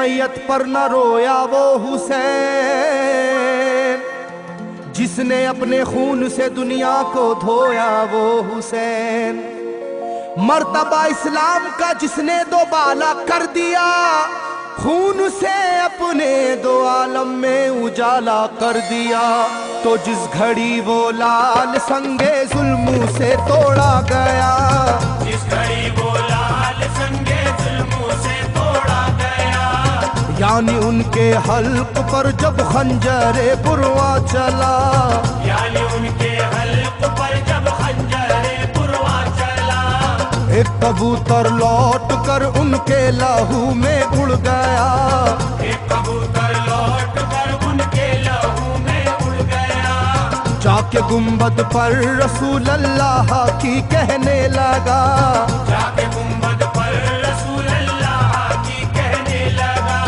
मैयत पर न रोया वो हुसैन, जिसने अपने खून से दुनिया को धोया वो हुसैन। मर्तबा इस्लाम का जिसने दोबाला कर दिया, खून से अपने दो आलम में उजाला कर दिया। तो जिस घड़ी वो लाल संगे जुल्मों से तोड़ा गया, जिस घड़ी वो लाल संगे जुल्मों से तोड़ा गया, यानी उनके हल्क पर जब खंजरे पुरवा चला, यानी उनके हल्क पर जब खंजरे पुरवा चला, एक कबूतर लौट कर उनके लहू में उड़ गया, एक कबूतर लौट कर उनके लहू में उड़ गया, जाके गुंबद पर रसूल अल्लाह की कहने लगा, जाके गुंबद पर रसूल अल्लाह की कहने लगा,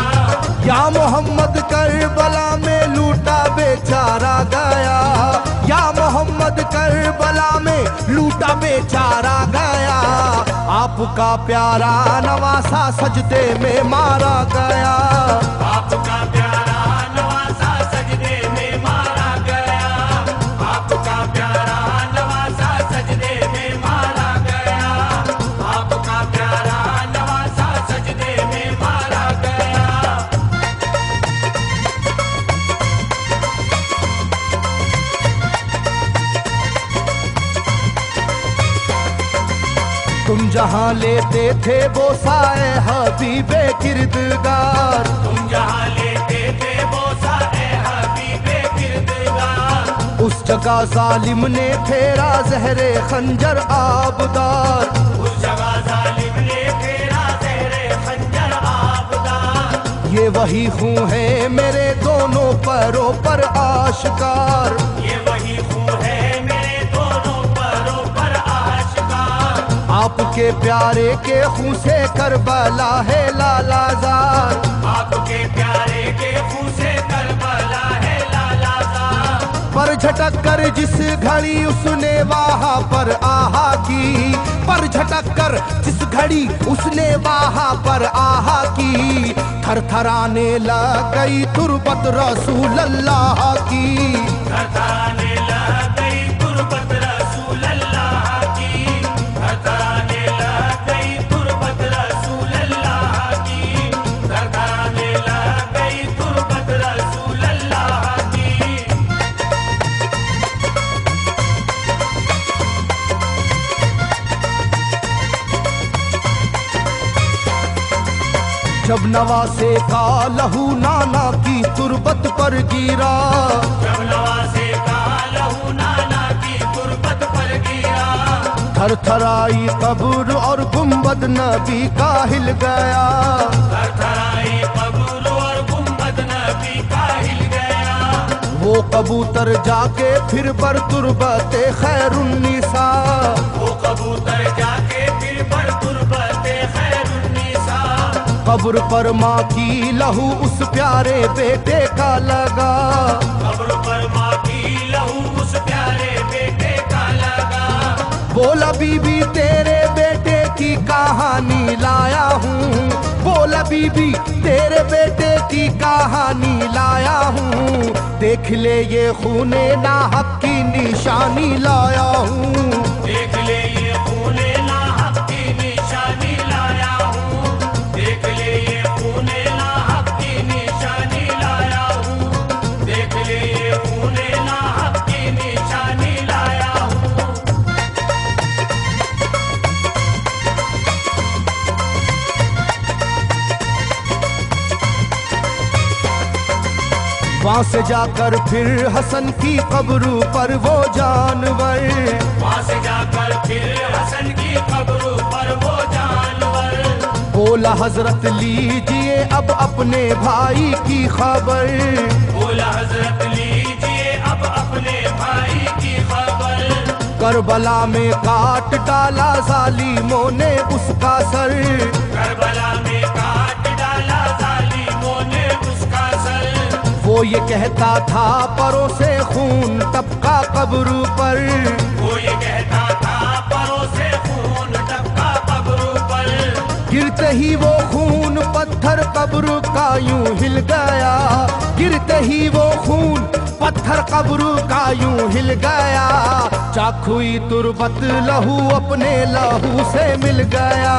या मोहम्मद करबला में लूटा बेचारा गया, या मोहम्मद करबला में लूटा बेचारा गया। आपका प्यारा नवासा सजदे में मारा गया, आपका प्यारा नवासा सजदे में मारा गया, आपका प्यारा नवासा सजदे में मारा गया, आपका प्यारा नवासा सजदे में मारा गया। तुम जहां लेते थे वो साए हबीबे किरदगार, तुम जहां लेते थे वो साए हबीबे किरदगार, उस जगह जालिम ने फेरा जहरे खंजर आबदार, उस जगह जालिम ने फेरा ज़हरे खंजर आबदार। ये वही खून है मेरे दोनों पैरों पर आश्कार, ये वही खून है मेरे दोनों पैरों पर आश्कार। आपके प्यारे के खून से करबला है लालाजार, आपके प्यारे के खून से करबला है लालाजार। पर झटक कर जिस घड़ी उसने वहां पर आहा की, पर झटक कर जिस घड़ी उसने वहां पर आहा की, थरथराने लग गई तुरबत रसूल अल्लाह की, थरथराने लग गई तुरबत रसूल अल्लाह की, थरथराने लग गई तुरबत रसूल अल्लाह की, थरथराने लग गई तुरबत रसूल अल्लाह की। जब नवासे का लहू नाना की तुरबत पर गिरा, जब नवासे का लहू नाना की तुरबत पर गिरा, थरथराई कब्र और गुंबद नबी का हिल गया, थरथराई कब्र और गुंबद नबी का हिल गया। वो कबूतर जाके फिर पर तुरबते खैरुन्निसा, वो कबूतर जाके फिर पर तुरबते खैरुन्निसा, कब्र पर माँ की लहू उस प्यारे बेटे का लगा, कब्र पर माँ की लहू उस प्यारे बेटे का लगा। बोला बीबी तेरे बेटे की कहानी लाया हूँ, बोला बीबी तेरे बेटे की कहानी लाया हूँ, देख ले ये खूने नाहक की निशानी लाया हूँ, देख ले ये खूने नाहक की निशानी लाया हूँ, देख ले ये खूने नाहक की निशानी लाया हूँ, देख ले ये खूने नाहक की निशानी लाया हूँ। वहां से जाकर फिर हसन की कब्र पर वो जानवर, वहाँ से जाकर फिर हसन की कब्र पर वो जानवर, बोला हजरत लीजिए अब अपने भाई की खबर, बोला हजरत लीजिए अब अपने भाई की खबर। करबला में काट डाला जालिमों ने उसका सर, करबला में काट डाला जालिमों ने उसका सर। वो ये कहता था परों से खून टपका कब्र पर, वो ये कहता था परों से खून टपका कब्र पर। गिरते ही वो खून पत्थर कब्र का यूं हिल गया, गिरते ही वो खून पत्थर कब्र का यूं हिल गया। चाकुई तुरबत लहू अपने लहू से मिल गया,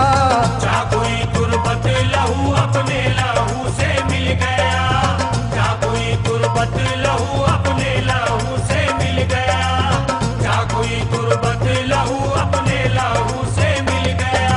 चाकुई तुरबत लहू अपने लहू से मिल गया, चाकुई तुरबत लहू अपने लहू से मिल गया, चाकुई तुरबत लहू अपने लहू से मिल गया।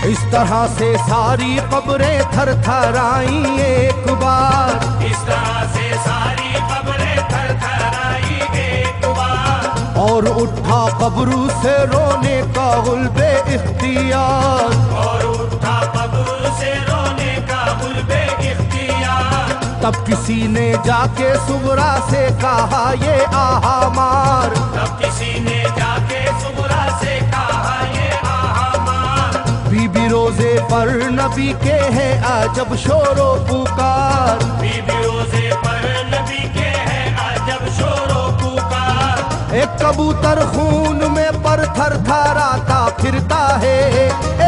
इस तरह से सारी कब्रें थर थर आई एक बार, इस तरह से सारी कब्रें थर थर आई एक बार, और उठा कब्र से रोने का गुल्बे इख्तियार, और उठा कब्र से रोने का गुल्बे इख्तियार। तब किसी ने जाके सुगरा से कहा ये आहा मार, तब किसी ने जाके सुगरा से कहा ये आहा मार। बीबी रोजे पर नबी के हैं अजब शोरो पुकार, बीबी रोजे पर नबी के हैं अजब शोरो पुकार। एक कबूतर खून में पर थर थराता फिरता है,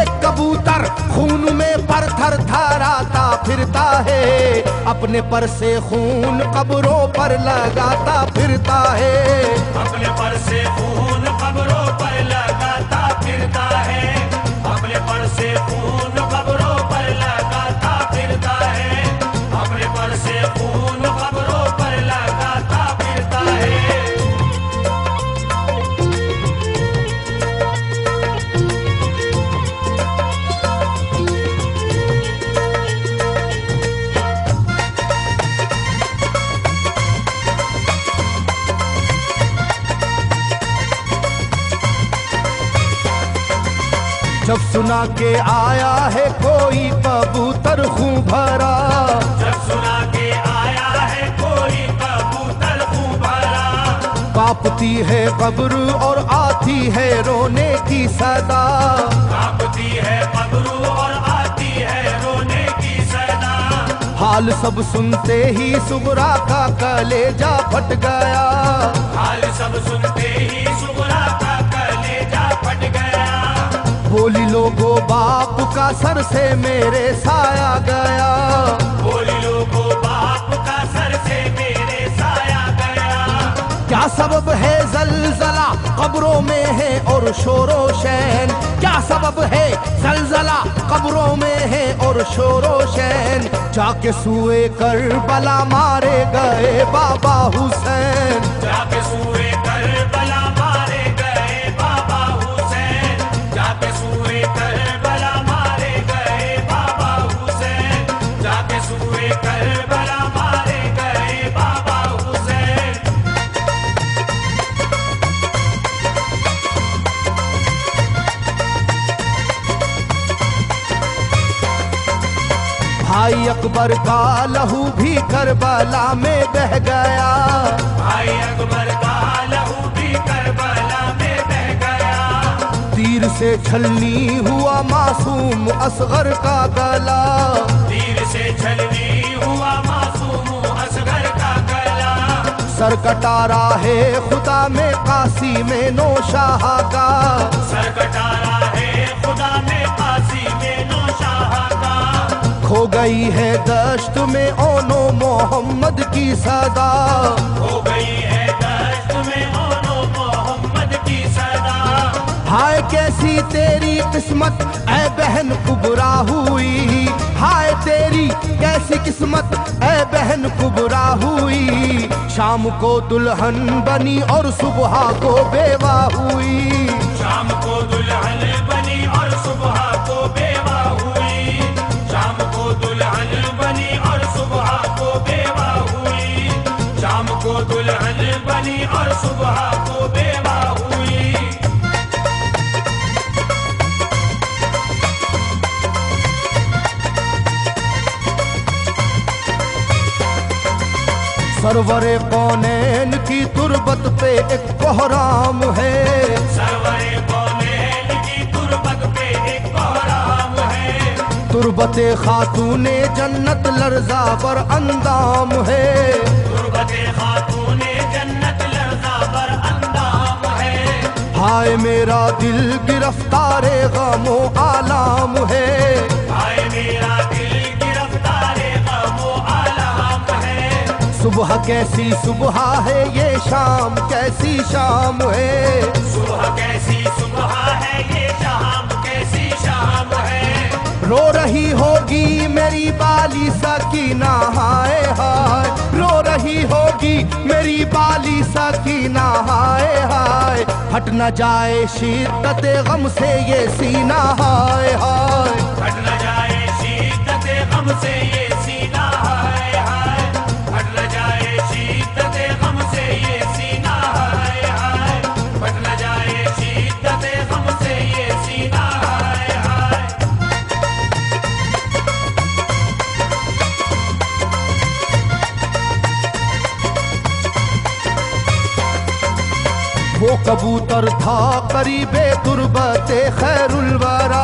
एक कबूतर खून में पर थर थराता फिरता है, अपने पर से खून कब्रों पर लगाता फिरता है, अपने पर से खून कब्रों पर लगाता फिरता है, अपने पर से खून कब्रों पर लगाता फिरता है, अपने पर से खून कब्रों पर लगाता फिरता है। जब सुना के आया है कोई कबूतर खूं भरा, जब सुना के आया है कोई कबूतर खूं भरा, कांपती है कब्र और आती है रोने की सदा, कांपती है कब्र और आती है रोने की सदा। हाल सब सुनते ही सुगरा का कलेजा फट गया, हाल सब सुनते ही सुगरा का कलेजा फट गया। बोली लोगो बाप का सर से मेरे साया गया, बोली लोगो बाप का सर से मेरे साया गया। क्या सबब है जलजला कब्रों में है और शोरो शैन, क्या सबब है जलजला कब्रों में है और शोरो शैन। जाके सुए करबला मारे गए बाबा हुसैन, जाके सुए करबला मारे गए बाबा हुसैन, जाके सुए करबला मारे गए बाबा हुसैन, जाके सुए करबला मारे गए बाबा हुसैन। भाई अकबर का लहू भी करबला में बह गया, भाई अकबर का लहू भी करबला में बह गया। तीर से छलनी हुआ मासूम असगर का गला, तीर से छलनी हुआ मासूम असगर का गला। सर कटा है खुदा में काशी में नौशाह का, सर कटारा है खुदा में काशी में नौशाह का। खो गई है दश्त में ओनो मोहम्मद की सदा, हो गई है दश्त में ओनो मोहम्मद की सदा। हाय कैसी तेरी किस्मत ऐ बहन कुबरा हुई, हाय तेरी कैसी किस्मत ऐ बहन कुबरा हुई। शाम को दुल्हन बनी और सुबह को बेवा हुई, शाम को दुल्हन बनी और सुबह को बेवा हुई, शाम को दुल्हन बनी और सुबह को बेवा हुई, शाम को दुल्हन बनी और सुबह को बेवा हुई। सरवरे कौनैन की तुरबत पे एक कोहराम है, सरवरे कौनैन की तुरबत पे एक कोहराम है। तुरबते खातूने जन्नत लर्जा पर अंदाम है, सुबहते खातूने जन्नत लर्जा बर अंदाम है। हाय मेरा दिल गिरफ्तारे गमो आलाम है। हाय मेरा दिल गिरफ्तारे गमो आलाम है। सुबह कैसी सुबह है ये शाम कैसी शाम है। सुबह कैसी सुबह है ये शाम कैसी शाम है। रो रही होगी मेरी बाली सकीना हाय हाय। रो रही होगी मेरी बाली सकीना हाय हाय। हट न जाए शिद्दत गम से ये सीना हाय हाय। हट न जाए शिद्दत गम से ये सीना हाय हाय। हट न जाए शिद्दत गम से ये सीना हाय हाय। हट न जाए शिद्दत गम से ये सीना हाय हाय। वो कबूतर था करीबे तुरबते खैरुल वरा।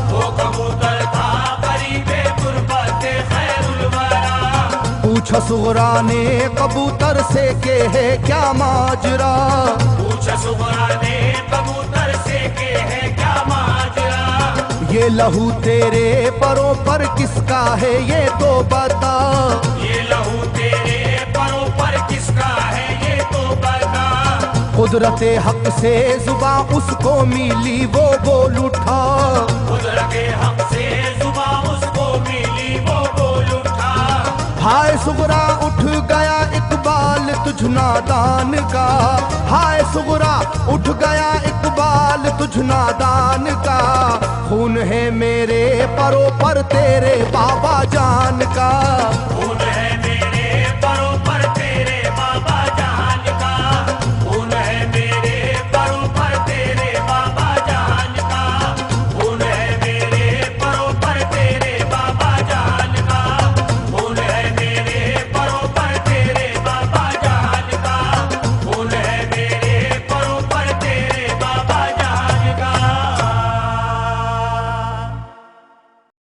वो कबूतर था करीबे तुरबते खैरुल वरा। पूछा सुगरा ने कबूतर से के है क्या माजरा। पूछा सुगरा ने कबूतर से के है क्या माजरा। ये लहू तेरे परों पर किसका है ये तो बता। ये लहू तेरे परों पर किसका है ये तो बता। कुदरते हक से जुबां उसको मिली वो बोल उठा। कुदरते हक से जुबां उसको मिली वो बोल उठा। हाय सुगरा उठ गया इकबाल तुझ नादान का। हाय सुगरा उठ गया इकबाल तुझ नादान का। खून है मेरे परों पर तेरे बाबा जान का। खून